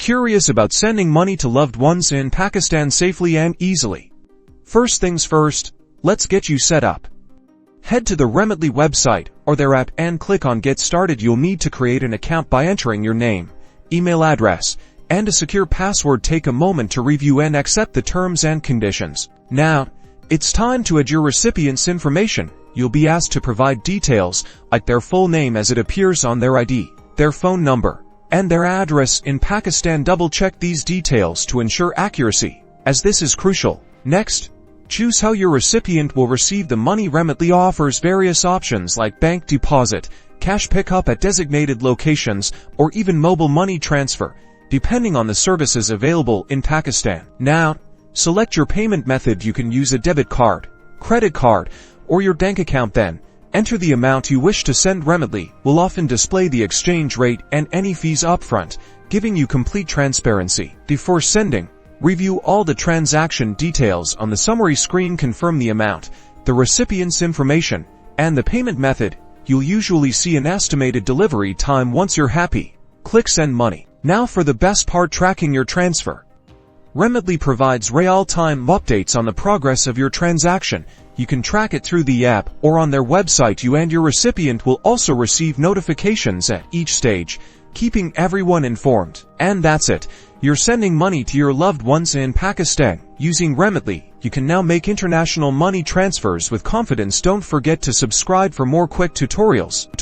Curious about sending money to loved ones in Pakistan safely and easily? First things first, let's get you set up. Head to the Remitly website or their app and click on Get Started. You'll need to create an account by entering your name, email address, and a secure password. Take a moment to review and accept the terms and conditions. Now, it's time to add your recipient's information. You'll be asked to provide details like their full name as it appears on their ID, their phone number, and their address in Pakistan. Double-check these details to ensure accuracy, as this is crucial. Next, choose how your recipient will receive the money. Remitly offers various options like bank deposit, cash pickup at designated locations, or even mobile money transfer, depending on the services available in Pakistan. Now, select your payment method. You can use a debit card, credit card, or your bank account. Then, enter the amount you wish to send. Remitly will often display the exchange rate and any fees upfront, giving you complete transparency. Before sending, review all the transaction details on the summary screen. Confirm the amount, the recipient's information, and the payment method. You'll usually see an estimated delivery time. Once you're happy, click Send Money. Now for the best part, tracking your transfer. Remitly provides real-time updates on the progress of your transaction. You can track it through the app or on their website. You and your recipient will also receive notifications at each stage, keeping everyone informed. And that's it. You're sending money to your loved ones in Pakistan. Using Remitly, you can now make international money transfers with confidence. Don't forget to subscribe for more quick tutorials.